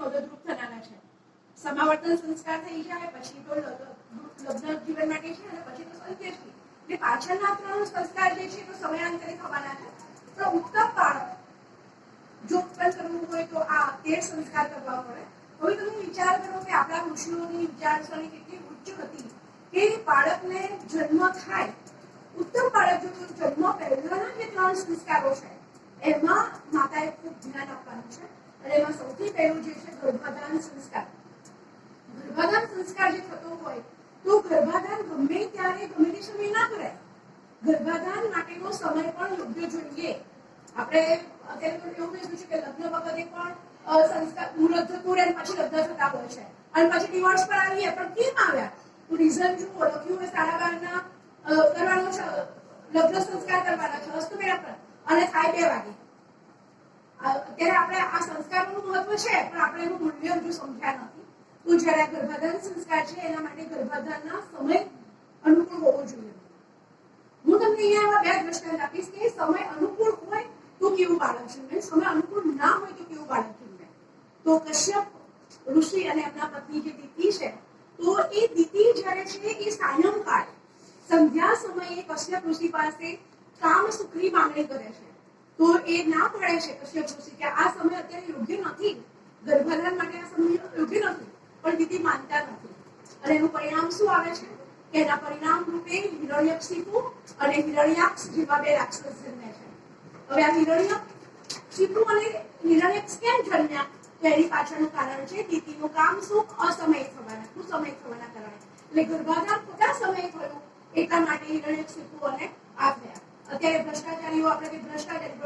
મદદરૂપ થનારા છે. સમાવર્તન સંસ્કાર થઈ જાય પછી તો લગ્ન જીવન માટે છે અને પછી તો અંત્યેષ્ટિ. એટલે પાછળના 3 સંસ્કાર જે છે તો સમયાંતરે થવાના છે. પણ ઉત્તમ બાળક જો ઉત્પન્ન કરવું હોય તો આ 13 સંસ્કાર કરવા પડે. હવે તમે વિચાર કરો કે આપણા ઋષિઓની વિચારસરણી કેટલી ઉચ્ચ હતી કે બાળકને જન્મ થાય, ઉત્તમ બાળક જો જન્મ પહેલાના જે 3 સંસ્કારો છે એમાં માતાએ ખૂબ ધ્યાન આપવાનું છે. અને એમાં સૌથી પહેલું જે છે ગર્ભાધાન સંસ્કાર. ગર્ભાધાન સંસ્કાર જે થતો હોય તો ગર્ભાધાન ગમે ત્યારે ગમે તે સમય ના કરાય. ગર્ભાધાન માટેનો સમય પણ યોગ્ય જોઈએ. આપણે અત્યારે તો એવું કહીશું છે કે લગ્ન વખતે પણ સંસ્કાર મુહૂર્ત જતું રહે પછી લગ્ન થતા હોય છે અને પછી ડિવોર્સ પર આવીએ. પણ કેમ આવ્યા? તો રીઝન જુઓ, લખ્યું હોય 12:30 કરવાનો છે, લગ્ન સંસ્કાર કરવાના છે હસ્તમેળાપ પર અને થાય 2 વાગે. અત્યારે આપણે આ સંસ્કારોનું મહત્વ છે પણ આપણે એનું મૂલ્ય હજુ સમજ્યા નથી. તો જ્યારે ગર્ભાધાન સંસ્કાર છે એના માટે ગર્ભાધાનના સમય અનુકૂળ હોવો જોઈએ. હું તમને અહીંયા 2 દ્રષ્ટાંત આપીશ કે સમય અનુકૂળ હોય તો કેવું બાળક જન્મે, સમય અનુકૂળ ના હોય તો કેવું બાળક જન્મે. તો કશ્યપ ઋષિ અને એમના પત્ની જે દિતિ છે, તો એ દિતિ જ્યારે છે એ સાયંકાળ સંધ્યા સમયે કશ્યપ ઋષિ પાસે કામ સુખની માંગણી કરે છે. તો એ ના પાડે છે કશ્યપ ઋષિ કે આ સમય અત્યારે યોગ્ય નથી, ગર્ભાધાન માટે આ સમય યોગ્ય નથી. પણ દિતિ માનતા નથી અને એનું પરિણામ શું આવે છે કે એના પરિણામ રૂપે હિરણ્યકશિપુ અને હિરણ્યાક્ષ જેવા 2 રાક્ષસ જન્મે છે. હવે આ હિરણ્યકશિપુ અને હિરણ્યાક્ષ કેમ જન્મ્યા? તો એની પાછળનું કારણ છે દિતિનું કામ સુખ અસમયે થવાના, કુસમયે થવાના કારણે. એટલે ગર્ભાધાન ખોટા સમયે થયું એટલા માટે હિરણ્યકશિપુ અને આ થયા. અત્યારે ભ્રષ્ટાચારીઓ આપણે ભ્રષ્ટાચારી